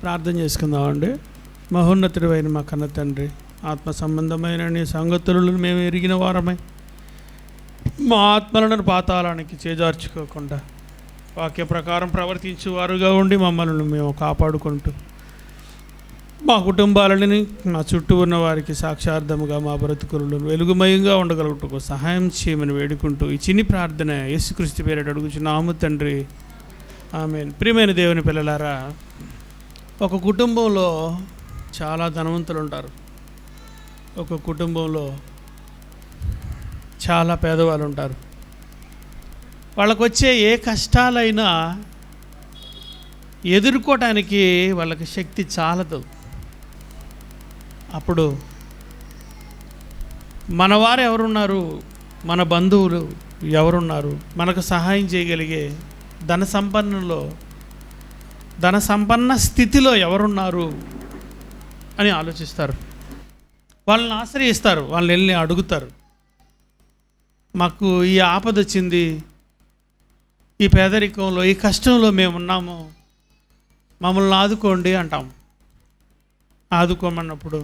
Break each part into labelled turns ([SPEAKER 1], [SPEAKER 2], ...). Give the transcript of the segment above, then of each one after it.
[SPEAKER 1] ప్రార్థన చేసుకుందామండి. మహోన్నతుడైన మా కన్న తండ్రి, ఆత్మ సంబంధమైన నీ సంగతులను మేము ఎరిగిన వారమై మా ఆత్మలను పాతాళానికి చేజార్చుకోకుండా వాక్య ప్రకారం ప్రవర్తించేవారుగా ఉండి మమ్మల్ని మేము కాపాడుకుంటూ మా కుటుంబాలని మా చుట్టూ ఉన్న వారికి సాక్షార్థముగా మా బ్రతుకులను వెలుగుమయంగా ఉండగలుగుటకు సహాయం చేయమని వేడుకుంటూ ఈ చిన్ని ప్రార్థన యేసుక్రీస్తు పేరిట అడుగుచున్నాము తండ్రి, ఆమేన్. ప్రియమైన దేవుని పిల్లలారా, ఒక కుటుంబంలో చాలా ధనవంతులు ఉంటారు, ఒక కుటుంబంలో చాలా పేదవాళ్ళు ఉంటారు. వాళ్ళకు వచ్చే ఏ కష్టాలైనా ఎదుర్కోవటానికి వాళ్ళకి శక్తి చాలదు. అప్పుడు మనవారు ఎవరున్నారు, మన బంధువులు ఎవరున్నారు, మనకు సహాయం చేయగలిగే ధన సంపన్న స్థితిలో ఎవరున్నారు అని ఆలోచిస్తారు. వాళ్ళని ఆశ్రయిస్తారు, వాళ్ళని వెళ్ళి అడుగుతారు. మాకు ఈ ఆపద వచ్చింది, ఈ పేదరికంలో, ఈ కష్టంలో మేము ఉన్నాము, మమ్మల్ని ఆదుకోండి అంటాం. ఆదుకోమన్నప్పుడు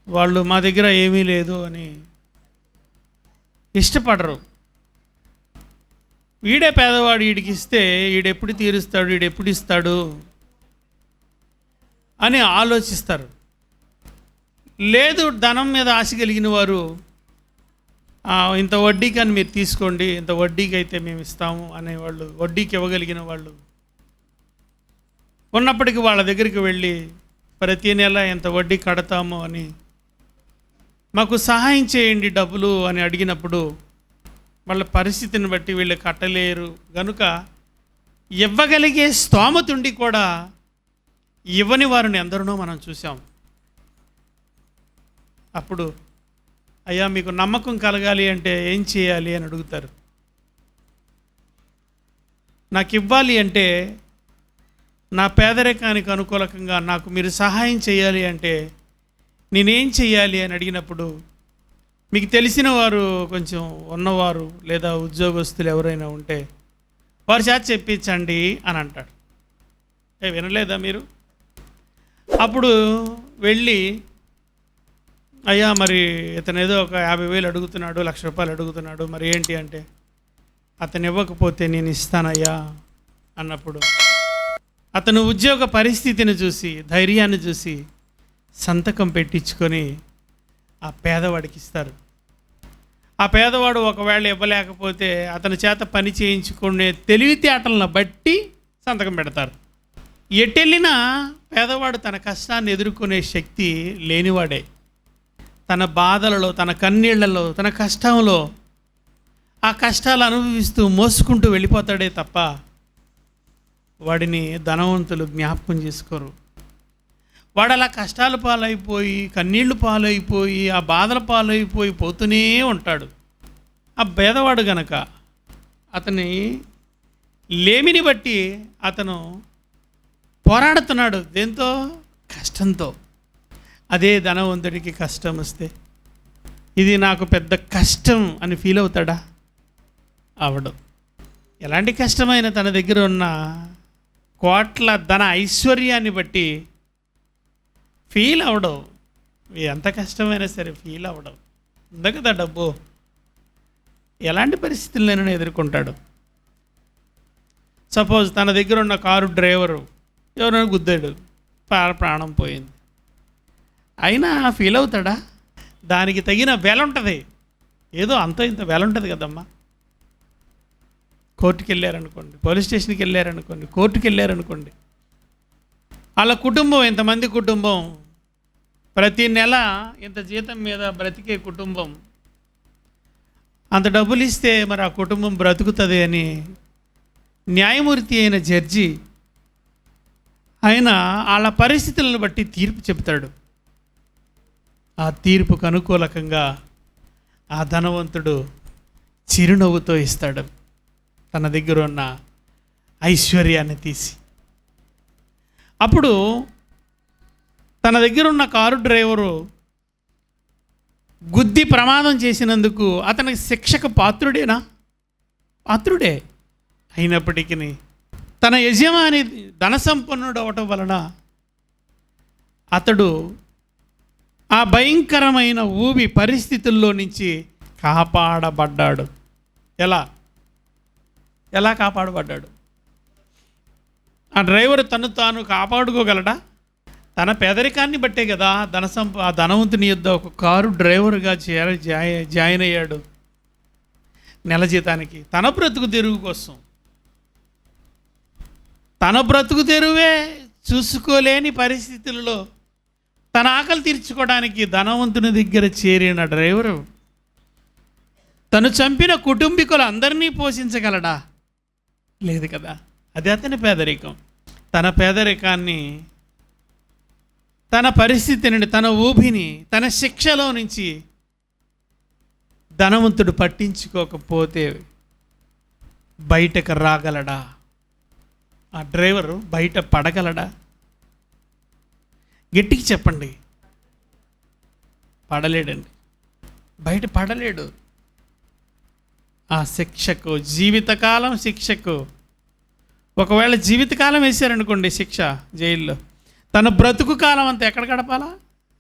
[SPEAKER 1] వాళ్ళు మా దగ్గర ఏమీ లేదు అని ఇష్టపడరు. వీడే పేదవాడు, వీడికి ఇస్తే వీడెప్పుడు తీరుస్తాడు, వీడెప్పుడు ఇస్తాడు అని ఆలోచిస్తారు. లేదు, ధనం మీద ఆశ కలిగిన వారు ఇంత వడ్డీకి అని మీరు తీసుకోండి, ఇంత వడ్డీకి అయితే మేము ఇస్తాము అనేవాళ్ళు, వడ్డీకి ఇవ్వగలిగిన వాళ్ళు ఉన్నప్పటికీ వాళ్ళ దగ్గరికి వెళ్ళి ప్రతి నెల ఎంత వడ్డీ కడతాము అని, మాకు సహాయం చేయండి డబ్బులు అని అడిగినప్పుడు వాళ్ళ పరిస్థితిని బట్టి వీళ్ళు కట్టలేరు గనుక ఇవ్వగలిగే స్తోమతుండి కూడా ఇవ్వని వారిని ఎందరినో మనం చూసాం. అప్పుడు అయ్యా మీకు నమ్మకం కలగాలి అంటే ఏం చేయాలి అని అడుగుతారు. నాకు ఇవ్వాలి అంటే, నా పేదరికానికి అనుకూలకంగా నాకు మీరు సహాయం చేయాలి అంటే నేనేం చేయాలి అని అడిగినప్పుడు, మీకు తెలిసిన వారు కొంచెం ఉన్నవారు లేదా ఉద్యోగస్తులు ఎవరైనా ఉంటే వారి చేత చెప్పించండి అని అంటాడు. వినలేదా మీరు? అప్పుడు వెళ్ళి, అయ్యా మరి ఇతను ఏదో ఒక 50,000 అడుగుతున్నాడు, 1,00,000 రూపాయలు అడుగుతున్నాడు, మరి ఏంటి అంటే, అతను ఇవ్వకపోతే నేను ఇస్తానయ్యా అన్నప్పుడు అతను ఉద్యోగ పరిస్థితిని చూసి, ధైర్యాన్ని చూసి సంతకం పెట్టించుకొని ఆ పేదవాడికి ఇస్తారు. ఆ పేదవాడు ఒకవేళ ఇవ్వలేకపోతే అతని చేత పని చేయించుకునే తెలివితేటలను బట్టి సంతకం పెడతారు. ఎటెళ్ళినా పేదవాడు తన కష్టాన్ని ఎదుర్కొనే శక్తి లేనివాడే. తన బాధలలో, తన కన్నీళ్లలో, తన కష్టంలో ఆ కష్టాలు అనుభవిస్తూ మోసుకుంటూ వెళ్ళిపోతాడే తప్ప వాడిని ధనవంతులు జ్ఞాపకం చేసుకోరు. వాడు అలా కష్టాల పాలైపోయి, కన్నీళ్లు పాలైపోయి, ఆ బాధల పాలైపోయి పోతూనే ఉంటాడు. ఆ పేదవాడు గనక అతని లేమిని బట్టి అతను పోరాడుతున్నాడు. దేంతో? కష్టంతో. అదే ధనవంతుడికి కష్టం వస్తే, ఇది నాకు పెద్ద కష్టం అని ఫీల్ అవుతాడా? అవడు. ఎలాంటి కష్టమైన తన దగ్గర ఉన్న కోట్ల ధన ఐశ్వర్యాన్ని బట్టి ఫీల్ అవడం. ఎంత కష్టమైనా సరే ఫీల్ అవడం. ఉంది కదా డబ్బు, ఎలాంటి పరిస్థితులను ఎదుర్కొంటాడు. సపోజ్ తన దగ్గర ఉన్న కారు డ్రైవరు ఎవరైనా గుద్దాడు, ప్రాణం పోయింది, అయినా ఫీల్ అవుతాడా? దానికి తగిన వెల ఉంటుంది, ఏదో అంత ఇంత వెల ఉంటుంది కదమ్మా. కోర్టుకి వెళ్ళారనుకోండి, పోలీస్ స్టేషన్కి వెళ్ళారనుకోండి, కోర్టుకి వెళ్ళారనుకోండి, వాళ్ళ కుటుంబం, ఎంతమంది కుటుంబం, ప్రతి నెల ఇంత జీతం మీద బ్రతికే కుటుంబం, అంత డబ్బులు ఇస్తే మరి ఆ కుటుంబం బ్రతుకుతుంది అని న్యాయమూర్తి అయిన జడ్జి ఆయన వాళ్ళ పరిస్థితులను బట్టి తీర్పు చెప్తాడు. ఆ తీర్పుకు అనుకూలకంగా ఆ ధనవంతుడు చిరునవ్వుతో ఇస్తాడు తన దగ్గర ఉన్న ఐశ్వర్యాన్ని తీసి. అప్పుడు తన దగ్గర ఉన్న కారు డ్రైవరు గుద్ది ప్రమాదం చేసినందుకు అతనికి శిక్షకు పాత్రుడేనా? పాత్రుడే. అయినప్పటికీ తన యజమాని ధన సంపన్నుడు అవటం వలన అతడు ఆ భయంకరమైన ఊబి పరిస్థితుల్లో నుంచి కాపాడబడ్డాడు. ఎలా కాపాడబడ్డాడు? ఆ డ్రైవర్ తను తాను కాపాడుకోగలడా? తన పేదరికాన్ని బట్టే కదా ఆ ధనవంతుని యొద్ద ఒక కారు డ్రైవర్గా జాయిన్ అయ్యాడు నెల జీతానికి. తన బ్రతుకు తెరువు కోసం, తన బ్రతుకు తెరువే చూసుకోలేని పరిస్థితులలో తన ఆకలి తీర్చుకోవడానికి ధనవంతుని దగ్గర చేరిన డ్రైవరు తను చంపిన కుటుంబీకులు అందరినీ పోషించగలడా? లేదు కదా. అదే అతని పేదరికం. తన పేదరికాన్ని, తన పరిస్థితిని, తన ఊబిని, తన శిక్షలో నుంచి ధనవంతుడు పట్టించుకోకపోతే బయటకు రాగలడా? ఆ డ్రైవరు బయట పడగలడా? గట్టికి చెప్పండి. పడలేడండి, బయట పడలేడు. ఆ శిక్షకు, జీవితకాలం శిక్షకు, ఒకవేళ జీవితకాలం వేశారనుకోండి శిక్ష జైల్లో, తన బ్రతుకు కాలం అంతా ఎక్కడ గడపాలా?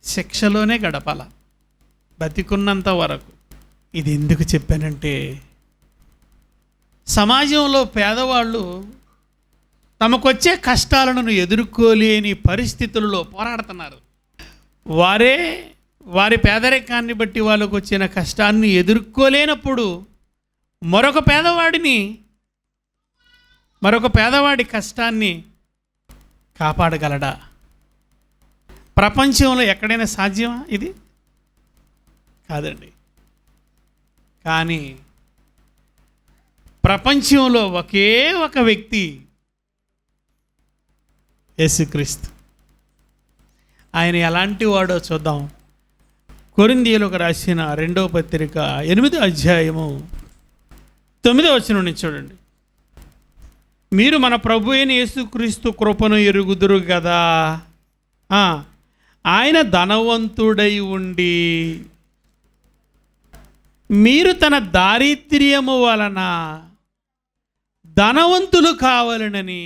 [SPEAKER 1] శిక్షలోనే గడపాలా, బతికున్నంత వరకు. ఇది ఎందుకు చెప్పానంటే, సమాజంలో పేదవాళ్ళు తమకొచ్చే కష్టాలను ఎదుర్కోలేని పరిస్థితుల్లో పోరాడుతున్నారు. వారి పేదరికాన్ని బట్టి వాళ్ళకు వచ్చిన కష్టాన్ని ఎదుర్కోలేనప్పుడు మరొక పేదవాడి కష్టాన్ని కాపాడగలడా? ప్రపంచంలో ఎక్కడైనా సాధ్యమా ఇది? కాదండి. కానీ ప్రపంచంలో ఒకే ఒక వ్యక్తి, యేసుక్రీస్తు. ఆయన ఎలాంటి వాడో చూద్దాం. కొరింథీయులకు రాసిన 2వ పత్రిక 8వ అధ్యాయము 9వ వచనం నుంచి చూడండి. మీరు మన ప్రభు అయిన యేసుక్రీస్తు కృపను ఎరుగుదురు కదా. ఆయన ధనవంతుడై ఉండి మీరు తన దారిద్ర్యము వలన ధనవంతులు కావాలనని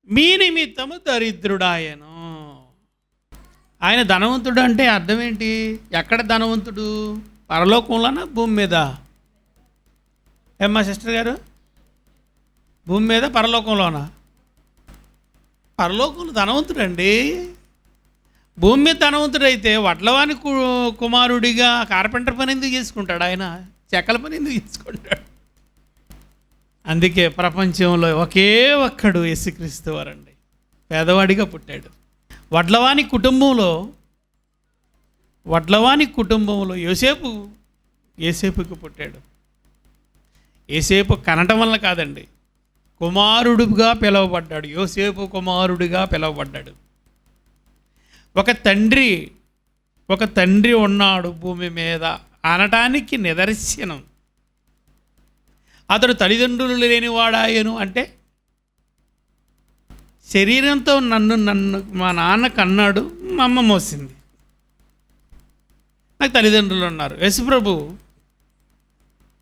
[SPEAKER 1] మీ నిమిత్తము దరిద్రుడాయను. ఆయన ధనవంతుడు అంటే అర్థం ఏంటి? ఎక్కడ ధనవంతుడు? పరలోకంలోనా, భూమి మీద? ఏమ్మా సిస్టర్ గారు, భూమి మీద పరలోకంలోనా? పరలోకంలో ధనవంతుడు అండి. భూమి మీద ధనవంతుడు అయితే వడ్లవాని కుమారుడిగా కార్పెంటర్ పని ఎందుకు చేసుకుంటాడు? ఆయన చెక్కల పని ఎందుకు చేసుకుంటాడు? అందుకే ప్రపంచంలో ఒకే ఒక్కడు యేసుక్రీస్తు వారండి. పేదవాడిగా పుట్టాడు. వడ్లవాని కుటుంబంలో యోసేపుకు పుట్టాడు. యోసేపు కనటం వల్ల కాదండి, కుమారుడుగా పిలువబడ్డాడు. యోసేపు కుమారుడిగా పిలువబడ్డాడు. ఒక తండ్రి ఉన్నాడు భూమి మీద అనటానికి నిదర్శనం. అతడు తల్లిదండ్రులు లేనివాడాయను అంటే శరీరంతో నన్ను మా నాన్న కన్నాడు, మా అమ్మ మోసింది, నాకు తల్లిదండ్రులు ఉన్నారు.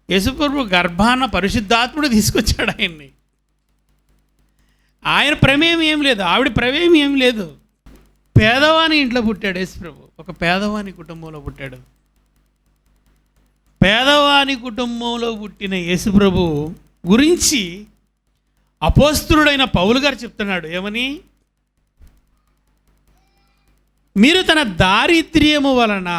[SPEAKER 1] యేసుప్రభు గర్భాన పరిశుద్ధాత్ముడు తీసుకొచ్చాడు ఆయన్ని. ఆయన ప్రమేయం ఏం లేదు, ఆవిడ ప్రమేయం ఏం లేదు. పేదవాని ఇంట్లో పుట్టాడు యేసుప్రభు. ఒక పేదవాని కుటుంబంలో పుట్టాడు. పేదవాని కుటుంబంలో పుట్టిన యేసుప్రభు గురించి అపోస్తలుడైన పౌలు గారు చెప్తున్నాడు. ఏమని? మీరు తన దారిద్ర్యము వలన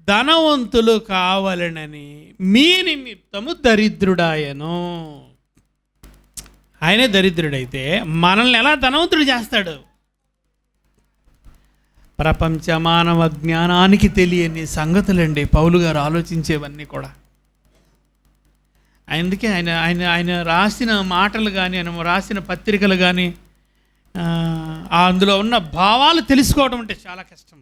[SPEAKER 1] ధనవంతులు కావాలనని మీ నిమిత్తము దరిద్రుడాయను. ఆయనే దరిద్రుడైతే మనల్ని ఎలా ధనవంతుడు చేస్తాడు? ప్రపంచ మానవ జ్ఞానానికి తెలియని సంగతులండి పౌలు గారు ఆలోచించేవన్నీ కూడా. అందుకే ఆయన రాసిన మాటలు కానీ, ఆయన రాసిన పత్రికలు కానీ, అందులో ఉన్న భావాలు తెలుసుకోవడం అంటే చాలా కష్టం.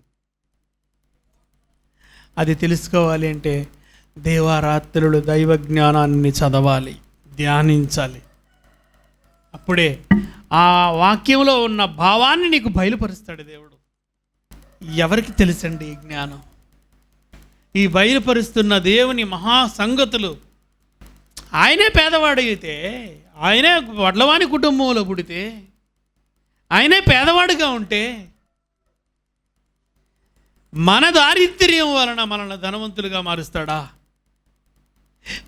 [SPEAKER 1] అది తెలుసుకోవాలి అంటే దేవారాత్రులు దైవ జ్ఞానాన్ని చదవాలి, ధ్యానించాలి. అప్పుడే ఆ వాక్యంలో ఉన్న భావాన్ని నీకు బయలుపరుస్తాడు దేవుడు. ఎవరికి తెలుసండి ఈ జ్ఞానం? ఈ బయలుపరుస్తున్న దేవుని మహా సంగతులు. ఆయనే పేదవాడు అయితే ఆయనే వడ్లవాని కుటుంబంలో పుడితే, ఆయనే పేదవాడిగా ఉంటే, మన దారిద్ర్యం వలన మనల్ని ధనవంతులుగా మారుస్తాడా?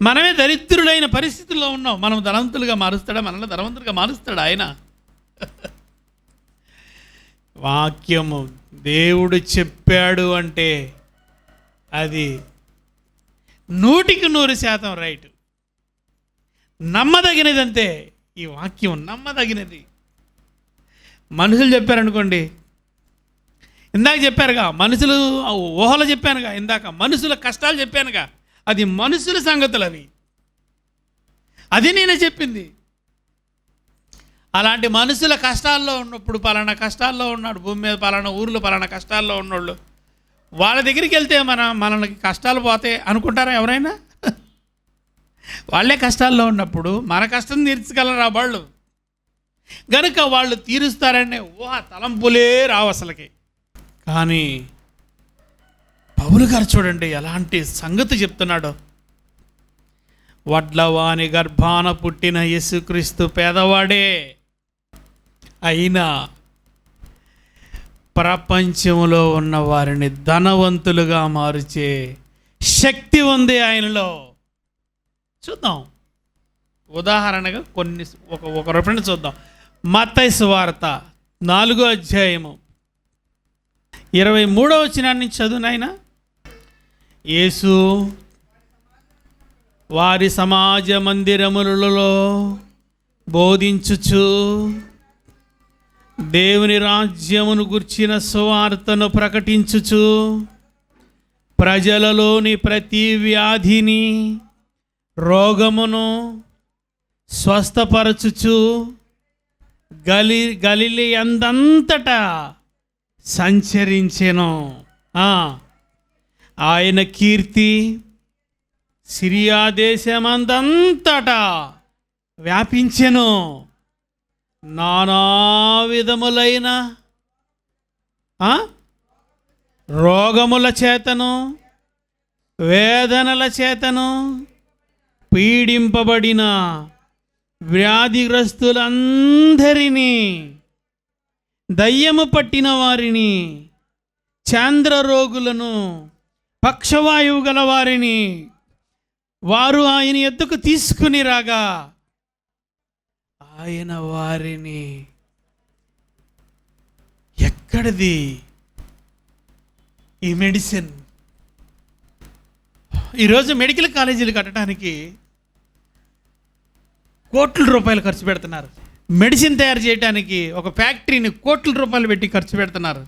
[SPEAKER 1] మనమే దరిద్రులైన పరిస్థితుల్లో ఉన్నాం, మనం ధనవంతులుగా మారుస్తాడా? మనల్ని ధనవంతులుగా మారుస్తాడా ఆయన? వాక్యము దేవుడు చెప్పాడు అంటే అది 100% రైట్, నమ్మదగినదంతే. ఈ వాక్యం నమ్మదగినది. మనుషులు చెప్పారనుకోండి, ఇందాక చెప్పారుగా మనుషులు ఊహలు చెప్పానుగా, ఇందాక మనుషుల కష్టాలు చెప్పానుగా, అది మనుషుల సంగతులు అవి, అది నేనే చెప్పింది. అలాంటి మనుషుల కష్టాల్లో ఉన్నప్పుడు, పలానా కష్టాల్లో ఉన్నాడు భూమి మీద, పలానా ఊర్లో పలానా కష్టాల్లో ఉన్నోళ్ళు, వాళ్ళ దగ్గరికి వెళ్తే మనకి కష్టాలు పోతాయి అనుకుంటారా ఎవరైనా? వాళ్ళే కష్టాల్లో ఉన్నప్పుడు మన కష్టం తీర్చగలరా వాళ్ళు? గనుక వాళ్ళు తీరుస్తారనే ఊహ తలంపులే రావు అసలుకి. కానీ పౌలు గారు చూడండి ఎలాంటి సంగతి చెప్తున్నాడో. వడ్లవాని గర్భాన పుట్టిన యేసుక్రీస్తు పేదవాడే అయినా ప్రపంచంలో ఉన్న వారిని ధనవంతులుగా మార్చే శక్తి ఉంది ఆయనలో. చూద్దాం ఉదాహరణగా ఒక రెఫరెన్స్ చూద్దాం. మత్తయి సువార్త 4వ అధ్యాయము 23వ వచనం నుంచి చదువు నాయనా. యేసు వారి సమాజ మందిరములలో బోధించుచు దేవుని రాజ్యమును గుర్చిన సువార్తను ప్రకటించుచు ప్రజలలోని ప్రతి వ్యాధిని రోగమును స్వస్థపరచుచు గలిలయ అందంతటా సంచరించెను. ఆయన కీర్తి సిరియా దేశమందంతటా వ్యాపించెను. నానా విధములైన రోగముల చేతను వేదనల చేతను పీడింపబడిన వ్యాధిగ్రస్తులందరినీ, దయ్యము పట్టిన వారిని, చాంద్ర రోగులను, పక్షవాయువు గల వారిని వారు ఆయన ఎద్దుకు తీసుకుని రాగా ఆయన వారిని, ఎక్కడిది ఈ మెడిసిన్? ఈరోజు మెడికల్ కాలేజీలు కట్టడానికి కోట్ల రూపాయలు ఖర్చు పెడుతున్నారు. మెడిసిన్ తయారు చేయడానికి ఒక ఫ్యాక్టరీని కోట్ల రూపాయలు పెట్టి ఖర్చు పెడుతున్నారు.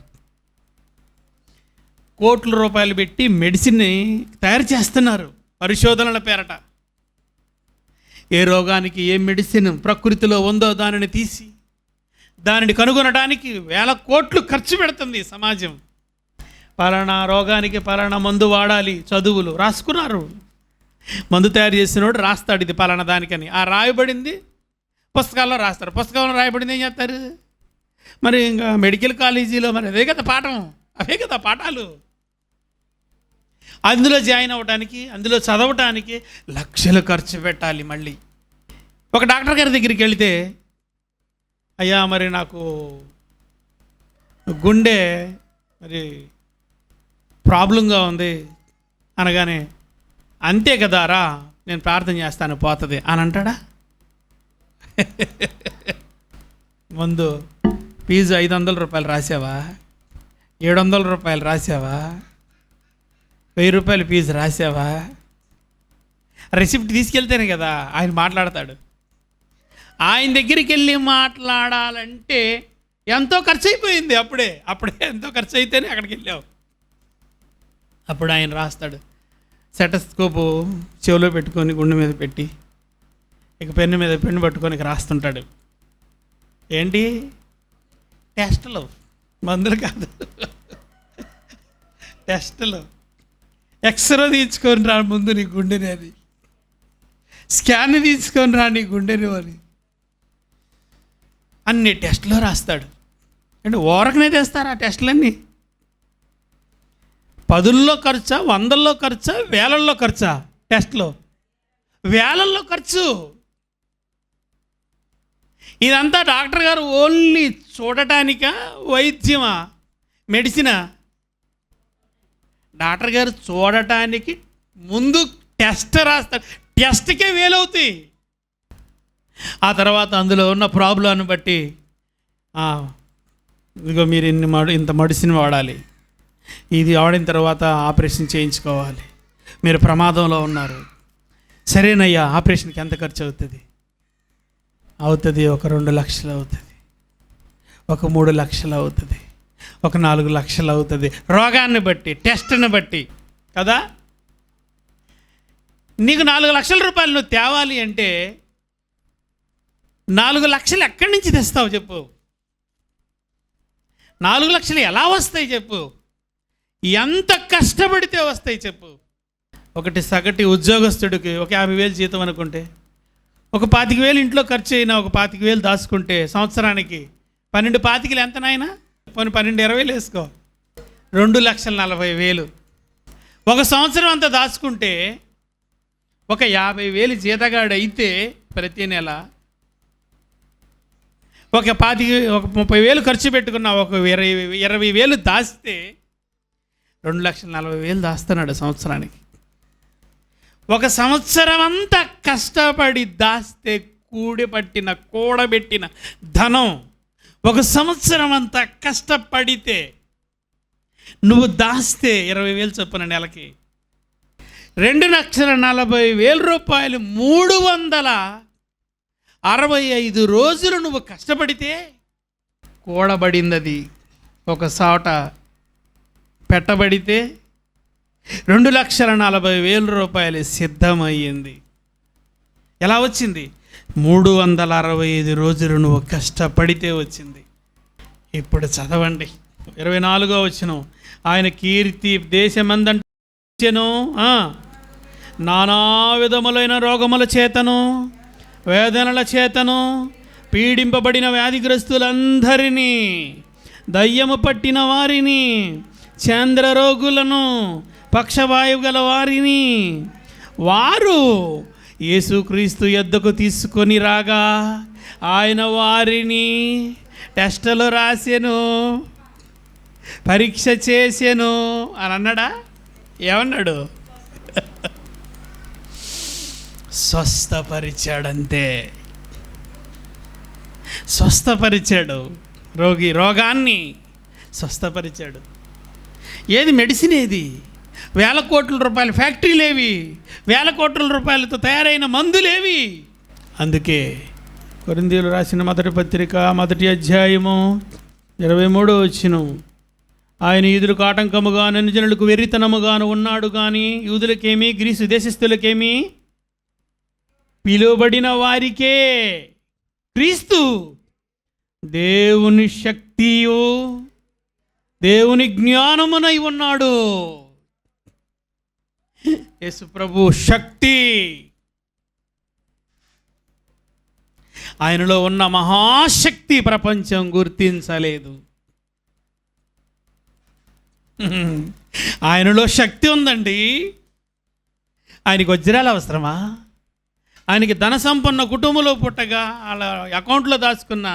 [SPEAKER 1] కోట్ల రూపాయలు పెట్టి మెడిసిన్ని తయారు చేస్తున్నారు పరిశోధనల పేరట. ఏ రోగానికి ఏ మెడిసిన్ ప్రకృతిలో ఉందో దానిని తీసి దానిని కనుగొనడానికి వేల కోట్లు ఖర్చు పెడుతుంది సమాజం. పలానా రోగానికి పలానా మందు వాడాలి, చదువులు రాసుకున్నారు. మందు తయారు చేసినోడు రాస్తాడు ఇది పలానా దానికని, ఆ రాయబడింది పుస్తకాల్లో రాస్తారు. పుస్తకంలో రాయబడింది ఏం చేస్తారు? మరి ఇంకా మెడికల్ కాలేజీలో మరి అదే కదా పాఠం, అవే కదా పాఠాలు. అందులో జాయిన్ అవ్వడానికి, అందులో చదవటానికి లక్షలు ఖర్చు పెట్టాలి. మళ్ళీ ఒక డాక్టర్ గారి దగ్గరికి వెళితే, అయ్యా మరి నాకు గుండె మరి ప్రాబ్లంగా ఉంది అనగానే, అంతే కదా రా నేను ప్రార్థన చేస్తాను పోతుంది అని అంటాడా? ముందు ఫీజు 500 రూపాయలు రాసావా, 700 రూపాయలు రాసావా, 1000 రూపాయలు ఫీజు రాసావా? రిసిప్ట్ తీసుకెళ్తేనే కదా ఆయన మాట్లాడతాడు. ఆయన దగ్గరికి వెళ్ళి మాట్లాడాలంటే ఎంతో ఖర్చు అయిపోయింది. అప్పుడే ఎంతో ఖర్చు అయితేనే అక్కడికి వెళ్ళావు. అప్పుడు ఆయన రాస్తాడు. సెటస్కోపు చెవిలో పెట్టుకొని గుండె మీద పెట్టి ఇక పెన్ను మీద పెన్ను పట్టుకొని రాస్తుంటాడు. ఏంటి? టెస్టులు, మందులు కాదు, టెస్టులు. ఎక్స్రే తీసుకొని రా ముందు నీ గుండెని, అది స్కాన్ తీసుకొని రా నీ గుండెని అని అన్ని టెస్టులు రాస్తాడు. అంటే ఓరకనే తెస్తారు ఆ టెస్టులన్నీ. 10ల్లో ఖర్చా, 100ల్లో ఖర్చా, వేలల్లో ఖర్చా? టెస్ట్లో వేలల్లో ఖర్చు. ఇదంతా డాక్టర్ గారు ఓన్లీ చూడటానికా, వైద్యమా, మెడిసినా? డాక్టర్ గారు చూడటానికి ముందు టెస్ట్ రాస్తారు. టెస్ట్కే వేలవుతాయి. ఆ తర్వాత అందులో ఉన్న ప్రాబ్లంను బట్టి ఇదిగో మీరు ఇంత మెడిసిన్ వాడాలి, ఇది వాడిన తర్వాత ఆపరేషన్ చేయించుకోవాలి, మీరు ప్రమాదంలో ఉన్నారు. సరేనయ్యా, ఆపరేషన్కి ఎంత ఖర్చు అవుతుంది? ఒక 2 లక్షలు అవుతుంది, ఒక 3 లక్షలు అవుతుంది, ఒక 4 లక్షలు అవుతుంది. రోగాన్ని బట్టి, టెస్ట్ని బట్టి కదా. నీకు 4 లక్షల రూపాయలు నువ్వు తేవాలి అంటే 4 లక్షలు ఎక్కడి నుంచి తెస్తావు చెప్పు? 4 లక్షలు ఎలా వస్తాయి చెప్పు? ఎంత కష్టపడితే వస్తాయి చెప్పు? ఒకటి సగటి ఉద్యోగస్తుడికి ఒక 50,000 జీతం అనుకుంటే, ఒక 25,000 ఇంట్లో ఖర్చు అయినా, ఒక 25,000 దాచుకుంటే సంవత్సరానికి 12 పాతికలు ఎంత నాయనా? 12 20 వేసుకో, 2,40,000. ఒక సంవత్సరం అంతా దాచుకుంటే ఒక 50,000 జీతగాడు అయితే ప్రతి నెల ఒక 30,000 ఖర్చు పెట్టుకున్నా, ఒక 20,000 దాస్తే 2,40,000 దాస్తున్నాడు సంవత్సరానికి. ఒక సంవత్సరం అంతా కష్టపడి దాస్తే కూడబెట్టిన ధనం, ఒక సంవత్సరం అంతా కష్టపడితే నువ్వు దాస్తే 20,000 చొప్పున నెలకి 2,40,000 రూపాయలు 365 రోజులు నువ్వు కష్టపడితే కూడబడింది ఒక చోట పెట్టబడితే 2,40,000 రూపాయలు సిద్ధమయ్యింది. ఎలా వచ్చింది? 365 రోజులు నువ్వు కష్టపడితే వచ్చింది. ఇప్పుడు చదవండి 24వ వచనం. ఆయన కీర్తి దేశమందంటెను, నానా విధములైన రోగముల చేతను, వేదనల చేతను పీడింపబడిన వ్యాధిగ్రస్తులందరినీ, దయ్యము పట్టిన వారిని, చంద్రరోగులను, పక్షవాయువు గల వారిని వారు యేసుక్రీస్తు యొద్దకు తీసుకొని రాగా ఆయన వారిని టెస్టులు రాసెను, పరీక్ష చేసెను అని అన్నాడా? ఏమన్నాడు? స్వస్థపరిచాడంతే. స్వస్థపరిచాడు. రోగాన్ని స్వస్థపరిచాడు. ఏది మెడిసిన్? ఏది? 1,000 కోట్ల రూపాయల ఫ్యాక్టరీలేవి, 1,000 కోట్ల రూపాయలతో తయారైన మందులేవి. అందుకే కొరింథీయులకు రాసిన మొదటి పత్రిక 1వ అధ్యాయము 23వ వచనం, ఆయన యూదులకు ఆటంకముగా అన్యజనులకు వెర్రితనముగాను ఉన్నాడు కానీ యూదులకేమి గ్రీసు దేశస్థులకేమి పిలువబడిన వారికే క్రీస్తు దేవుని శక్తియు దేవుని జ్ఞానమునై ఉన్నాడు. యేసు ప్రభు శక్తి, ఆయనలో ఉన్న మహాశక్తి ప్రపంచం గుర్తించలేదు. ఆయనలో శక్తి ఉందండి. ఆయనకి వజ్రాలు అవసరమా? ఆయనకి ధన సంపన్న కుటుంబంలో పుట్టగా వాళ్ళ అకౌంట్లో దాచుకున్న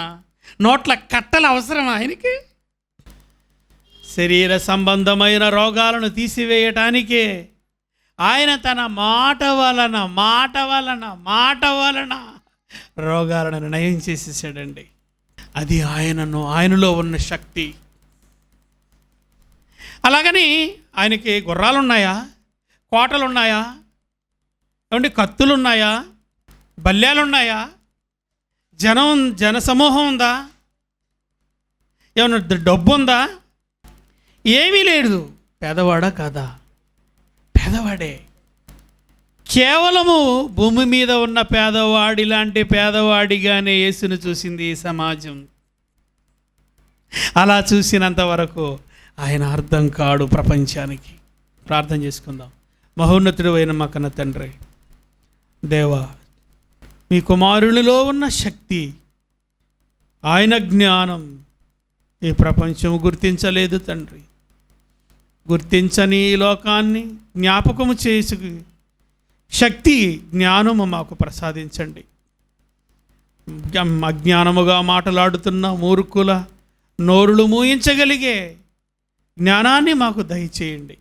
[SPEAKER 1] నోట్ల కట్టలు అవసరమా ఆయనకి? శరీర సంబంధమైన రోగాలను తీసివేయటానికే ఆయన తన మాట వలన రోగాలను నయం చేసేసాడండి. అది ఆయనలో ఉన్న శక్తి. అలాగని ఆయనకి గుర్రాలున్నాయా, కోటలున్నాయా, ఏమంటే కత్తులున్నాయా, బల్యాలున్నాయా, జన సమూహం ఉందా, ఏమన్నా డబ్బు ఉందా? ఏమీ లేదు. పేదవాడా కాదా? పేదవాడే. కేవలము భూమి మీద ఉన్న పేదవాడి లాంటి పేదవాడిగానే యేసును చూసింది ఈ సమాజం. అలా చూసినంత వరకు ఆయన అర్థం కాడు ప్రపంచానికి. ప్రార్థన చేసుకుందాం. మహోన్నతుడు అయిన మా కన్న తండ్రి, దేవా, మీ కుమారునిలో ఉన్న శక్తి, ఆయన జ్ఞానం ఈ ప్రపంచం గుర్తించలేదు తండ్రి. గుర్తించని ఈ లోకాన్ని జ్ఞాపకము చేసి శక్తి, జ్ఞానము మాకు ప్రసాదించండి. అజ్ఞానముగా మాటలాడుతున్న మూర్ఖుల నోరులు మూయించగలిగే జ్ఞానాన్ని మాకు దయచేయండి.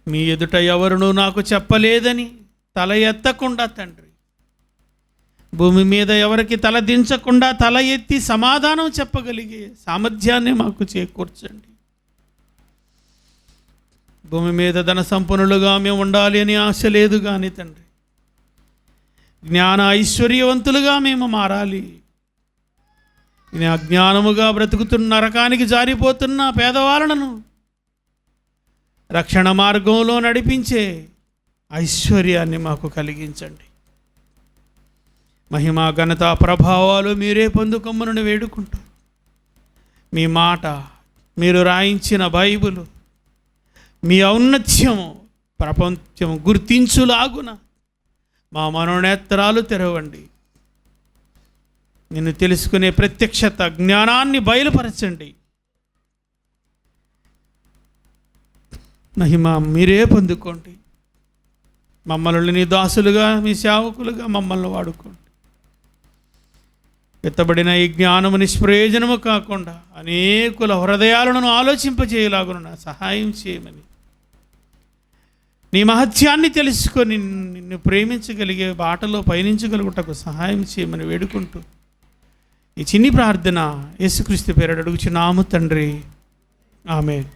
[SPEAKER 1] మీ ఎదుట ఎవరునూ నాకు చెప్పలేదని తల ఎత్తకుండా తండ్రి, భూమి మీద ఎవరికి తల దించకుండా తల ఎత్తి సమాధానం చెప్పగలిగే సామర్థ్యాన్ని మాకు చేకూర్చండి. భూమి మీద ధన సంపన్నులుగా మేము ఉండాలి అని ఆశ లేదు కానీ తండ్రి, జ్ఞాన ఐశ్వర్యవంతులుగా మేము మారాలి. అజ్ఞానముగా బ్రతుకుతున్న నరకానికి జారిపోతున్న పేదవాళ్ళను రక్షణ మార్గంలో నడిపించే ఐశ్వర్యాన్ని మాకు కలిగించండి. మహిమ ఘనత ప్రభావాలు మీరే పొందుకొమ్మను వేడుకుంటూ, మీ మాట, మీరు రాయించిన బైబిలు, మీ ఔన్నత్యము ప్రపంచం గుర్తించులాగున మా మనోనేత్రాలు తెరవండి. నిన్ను తెలుసుకునే ప్రత్యక్షత జ్ఞానాన్ని బయలుపరచండి. మహిమ మీరే పొందుకోండి. మమ్మల్ని నీ దాసులుగా, మీ సేవకులుగా మమ్మల్ని వాడుకోండి. ఎత్తబడిన ఈ జ్ఞానము నిష్ప్రయోజనము కాకుండా అనేకుల హృదయాలను ఆలోచింపజేయలాగున సహాయం చేయమని, నీ మహత్యాన్ని తెలుసుకొని నిన్ను ప్రేమించగలిగే బాటలో పయనించగలుగుటకు సహాయం చేయమని వేడుకుంటూ ఈ చిన్ని ప్రార్థన యేసుక్రీస్తు పేరట అడుగుచున్నాము తండ్రి. ఆమేన్.